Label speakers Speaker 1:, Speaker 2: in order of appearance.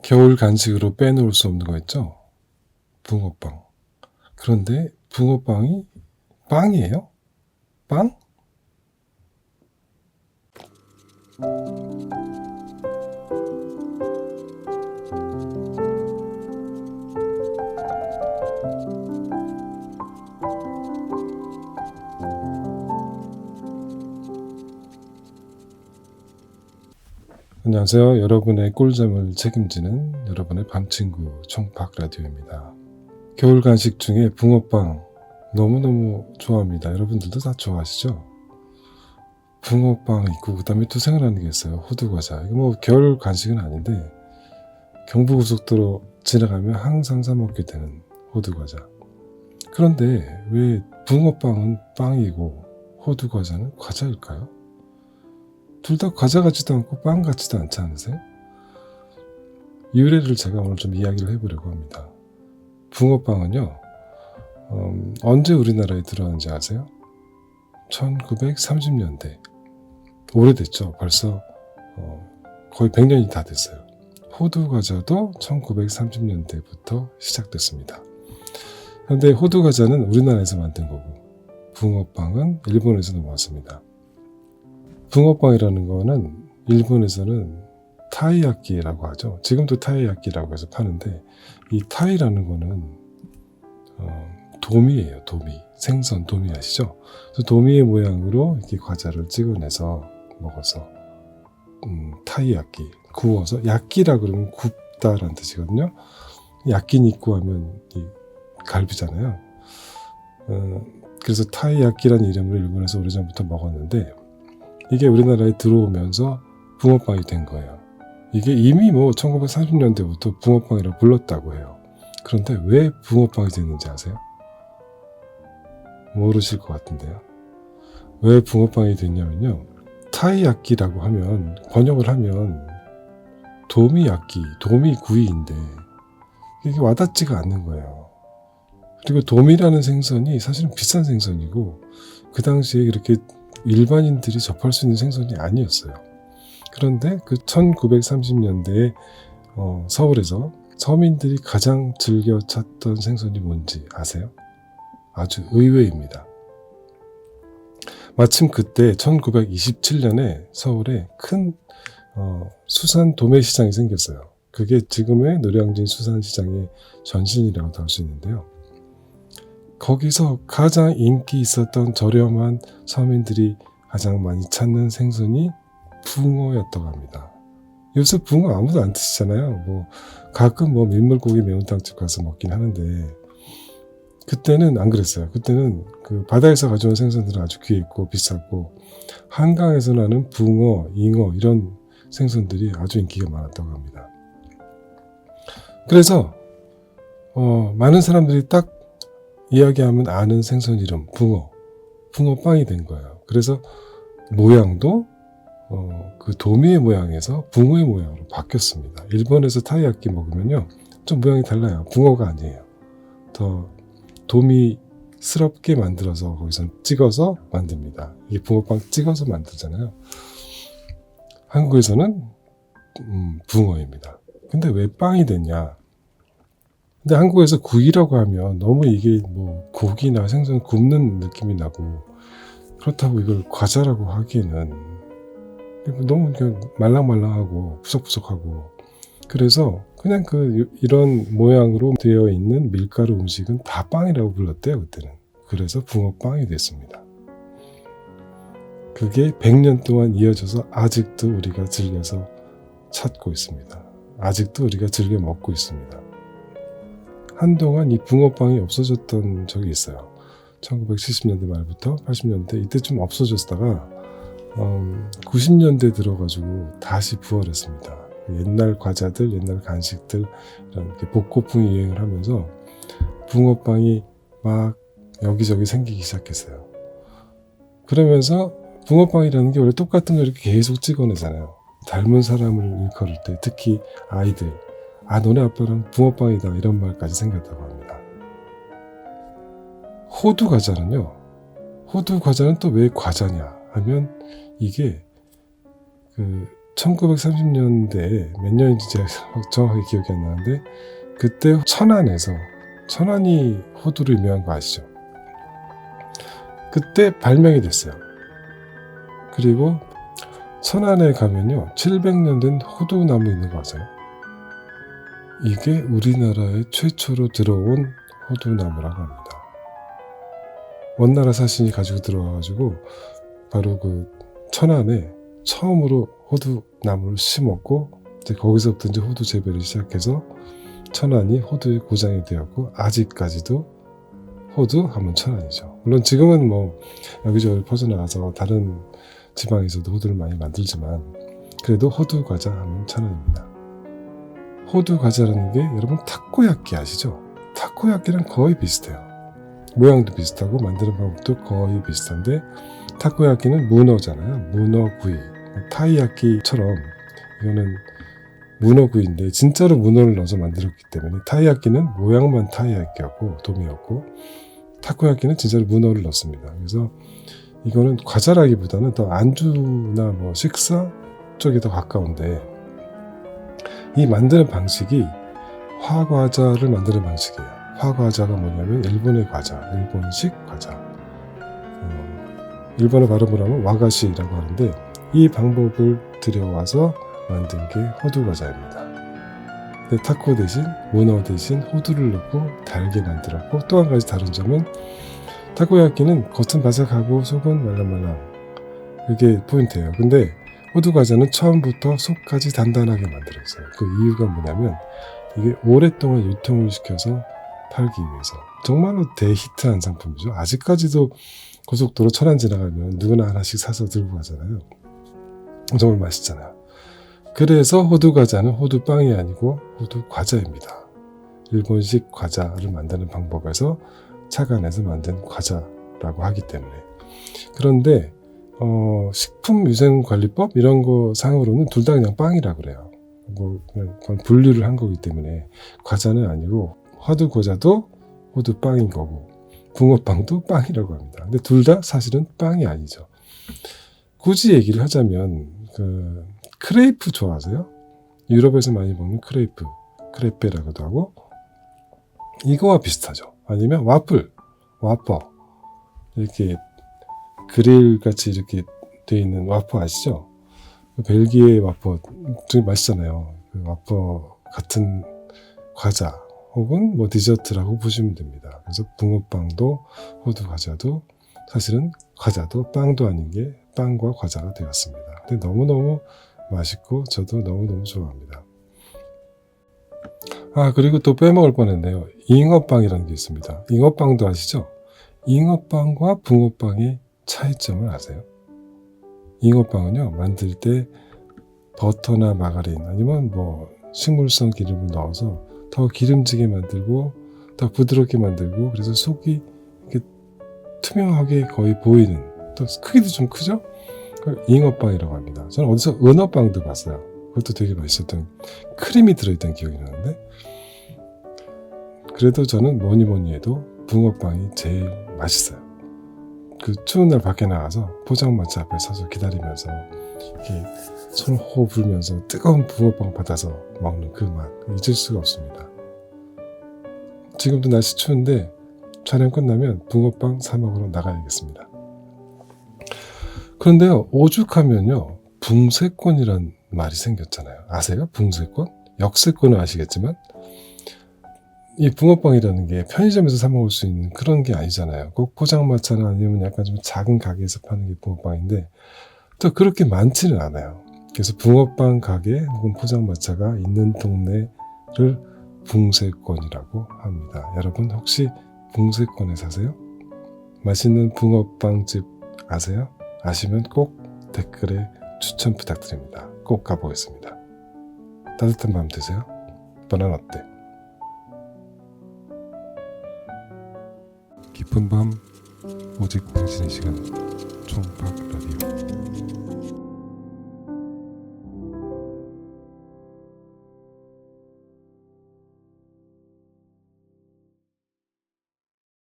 Speaker 1: 겨울 간식으로 빼놓을 수 없는 거 있죠? 붕어빵. 그런데 붕어빵이 빵이에요? 빵? 안녕하세요. 여러분의 꿀잠을 책임지는 여러분의 밤친구 청팍 라디오입니다. 겨울 간식 중에 붕어빵 너무너무 좋아합니다. 여러분들도 다 좋아하시죠? 붕어빵 있고 그 다음에 또 생각나는 게 있어요. 호두과자. 이거 뭐 겨울 간식은 아닌데 경부고속도로 지나가면 항상 사 먹게 되는 호두과자. 그런데 왜 붕어빵은 빵이고 호두과자는 과자일까요? 둘 다 과자 같지도 않고 빵 같지도 않지 않으세요? 유래를 제가 오늘 좀 이야기를 해보려고 합니다. 붕어빵은요, 언제 우리나라에 들어왔는지 아세요? 1930년대. 오래됐죠. 벌써 거의 100년이 다 됐어요. 호두과자도 1930년대부터 시작됐습니다. 그런데 호두과자는 우리나라에서 만든 거고 붕어빵은 일본에서 넘어왔습니다. 붕어빵이라는 거는 일본에서는 타이야끼라고 하죠. 지금도 타이야끼라고 해서 파는데 이 타이라는 거는 도미예요. 도미. 생선 도미 아시죠? 그래서 도미의 모양으로 이렇게 과자를 찍어내서 먹어서 타이야끼. 구워서 야끼라 그러면 굽다라는 뜻이거든요. 야끼니쿠 하면 이 갈비잖아요. 그래서 타이야끼라는 이름으로 일본에서 오래전부터 먹었는데 이게 우리나라에 들어오면서 붕어빵이 된 거예요. 이게 이미 1930년대부터 붕어빵이라고 불렀다고 해요. 그런데 왜 붕어빵이 됐는지 아세요? 모르실 것 같은데요. 왜 붕어빵이 됐냐면요. 타이야끼라고 하면 번역을 하면 도미야끼, 도미구이인데 이게 와닿지가 않는 거예요. 그리고 도미라는 생선이 사실은 비싼 생선이고 그 당시에 이렇게 일반인들이 접할 수 있는 생선이 아니었어요. 그런데 그 1930년대에 서울에서 서민들이 가장 즐겨 찾던 생선이 뭔지 아세요? 아주 의외입니다. 마침 그때 1927년에 서울에 큰 수산 도매시장이 생겼어요. 그게 지금의 노량진 수산시장의 전신이라고도 할 수 있는데요. 거기서 가장 인기 있었던 저렴한 서민들이 가장 많이 찾는 생선이 붕어였다고 합니다. 요새 붕어 아무도 안 드시잖아요. 가끔 민물고기 매운탕집 가서 먹긴 하는데 그때는 안 그랬어요. 그때는 그 바다에서 가져온 생선들은 아주 귀했고 비쌌고 한강에서 나는 붕어, 잉어 이런 생선들이 아주 인기가 많았다고 합니다. 그래서 많은 사람들이 딱 이야기하면 아는 생선 이름 붕어빵이 된 거예요. 그래서 모양도 그 도미의 모양에서 붕어의 모양으로 바뀌었습니다. 일본에서 타이야끼 먹으면요 좀 모양이 달라요. 붕어가 아니에요. 더 도미스럽게 만들어서 거기서 찍어서 만듭니다. 이게 붕어빵 찍어서 만들잖아요. 한국에서는 붕어입니다. 근데 왜 빵이 됐냐? 근데 한국에서 구이라고 하면 너무 이게 고기나 생선 굽는 느낌이 나고 그렇다고 이걸 과자라고 하기에는 너무 말랑말랑하고 푸석푸석하고 그래서 그냥 이런 모양으로 되어 있는 밀가루 음식은 다 빵이라고 불렀대요 그때는. 그래서 붕어빵이 됐습니다. 그게 100년 동안 이어져서 아직도 우리가 즐겨서 찾고 있습니다. 아직도 우리가 즐겨 먹고 있습니다. 한동안 이 붕어빵이 없어졌던 적이 있어요. 1970년대 말부터 80년대 이때 좀 없어졌다가 90년대 들어가지고 다시 부활했습니다. 옛날 과자들, 옛날 간식들 이런 복고풍이 유행을 하면서 붕어빵이 막 여기저기 생기기 시작했어요. 그러면서 붕어빵이라는 게 원래 똑같은 걸 이렇게 계속 찍어내잖아요. 닮은 사람을 일컬을 때 특히 아이들 너네 아빠는 붕어빵이다 이런 말까지 생겼다고 합니다. 호두과자는요. 호두과자는 또 왜 과자냐 하면 이게 1930년대에 몇 년인지 제가 정확하게 기억이 안 나는데 그때 천안이 호두로 유명한 거 아시죠? 그때 발명이 됐어요. 그리고 천안에 가면요 700년 된 호두나무 있는 거 아세요? 이게 우리나라에 최초로 들어온 호두나무라고 합니다. 원나라 사신이 가지고 들어와가지고 바로 그 천안에 처음으로 호두나무를 심었고 이제 거기서부터 이제 호두 재배를 시작해서 천안이 호두의 고장이 되었고 아직까지도 호두 하면 천안이죠. 물론 지금은 뭐 여기저기 퍼져나가서 다른 지방에서도 호두를 많이 만들지만 그래도 호두 과자 하면 천안입니다. 호두 과자라는 게 여러분 타코야끼 아시죠? 타코야끼랑 거의 비슷해요. 모양도 비슷하고 만드는 방법도 거의 비슷한데 타코야끼는 문어잖아요. 문어구이. 타이야끼처럼 이거는 문어구이인데 진짜로 문어를 넣어서 만들었기 때문에 타이야끼는 모양만 타이야끼였고 도미였고 타코야끼는 진짜로 문어를 넣습니다. 그래서 이거는 과자라기보다는 더 안주나 뭐 식사 쪽에 더 가까운데 이 만드는 방식이 화과자를 만드는 방식이에요. 화과자가 뭐냐면 일본의 과자, 일본식 과자. 일본어 발음으로 하면 와가시라고 하는데 이 방법을 들여와서 만든 게 호두 과자입니다. 근데 타코 대신 문어 대신 호두를 넣고 달게 만들었고 또 한 가지 다른 점은 타코야끼는 겉은 바삭하고 속은 말랑말랑 그게 포인트예요. 근데 호두 과자는 처음부터 속까지 단단하게 만들었어요. 그 이유가 뭐냐면 이게 오랫동안 유통을 시켜서 팔기 위해서 정말로 대히트한 상품이죠. 아직까지도 고속도로 천안 지나가면 누구나 하나씩 사서 들고 가잖아요. 정말 맛있잖아요. 그래서 호두 과자는 호두빵이 아니고 호두 과자입니다. 일본식 과자를 만드는 방법에서 착안해서 만든 과자라고 하기 때문에. 그런데 식품위생관리법 이런 거 상으로는 둘 다 그냥 빵이라 그래요. 뭐 그냥 분류를 한 거기 때문에 과자는 아니고 호두 과자도 호두빵인 거고 붕어빵도 빵이라고 합니다. 근데 둘 다 사실은 빵이 아니죠. 굳이 얘기를 하자면 그 크레이프 좋아하세요? 유럽에서 많이 먹는 크레페라고도 하고 이거와 비슷하죠. 아니면 와퍼 이렇게 그릴같이 이렇게 돼 있는 와퍼 아시죠? 벨기에 와퍼 되게 맛있잖아요. 그 와퍼 같은 과자 혹은 뭐 디저트라고 보시면 됩니다. 그래서 붕어빵도 호두 과자도 사실은 과자도 빵도 아닌 게 빵과 과자가 되었습니다. 근데 너무너무 맛있고 저도 너무너무 좋아합니다. 그리고 또 빼먹을 뻔했네요. 잉어빵이라는 게 있습니다. 잉어빵도 아시죠? 잉어빵과 붕어빵의 차이점을 아세요? 잉어빵은요 만들 때 버터나 마가린 아니면 뭐 식물성 기름을 넣어서 더 기름지게 만들고 더 부드럽게 만들고 그래서 속이 이렇게 투명하게 거의 보이는 또 크기도 좀 크죠? 잉어빵이라고 합니다. 저는 어디서 은어빵도 봤어요. 그것도 되게 맛있었던 크림이 들어있던 기억이 나는데 그래도 저는 뭐니 해도 붕어빵이 제일 맛있어요. 그 추운 날 밖에 나가서 포장마차 앞에 서서 기다리면서 이렇게 손호 불면서 뜨거운 붕어빵 받아서 먹는 그 맛 잊을 수가 없습니다. 지금도 날씨 추운데 촬영 끝나면 붕어빵 사 먹으러 나가야겠습니다. 그런데요 오죽하면요 붕세권이란 말이 생겼잖아요. 아세요? 붕세권? 역세권은 아시겠지만 이 붕어빵이라는 게 편의점에서 사 먹을 수 있는 그런 게 아니잖아요. 꼭 포장마차나 아니면 약간 좀 작은 가게에서 파는 게 붕어빵인데 또 그렇게 많지는 않아요. 그래서 붕어빵 가게 혹은 포장마차가 있는 동네를 붕세권이라고 합니다. 여러분 혹시 붕세권에 사세요? 맛있는 붕어빵집 아세요? 아시면 꼭 댓글에 추천 부탁드립니다. 꼭 가보겠습니다. 따뜻한 밤 되세요. 너는 어때? 깊은 밤 오직 당신의 시간 총박 라디오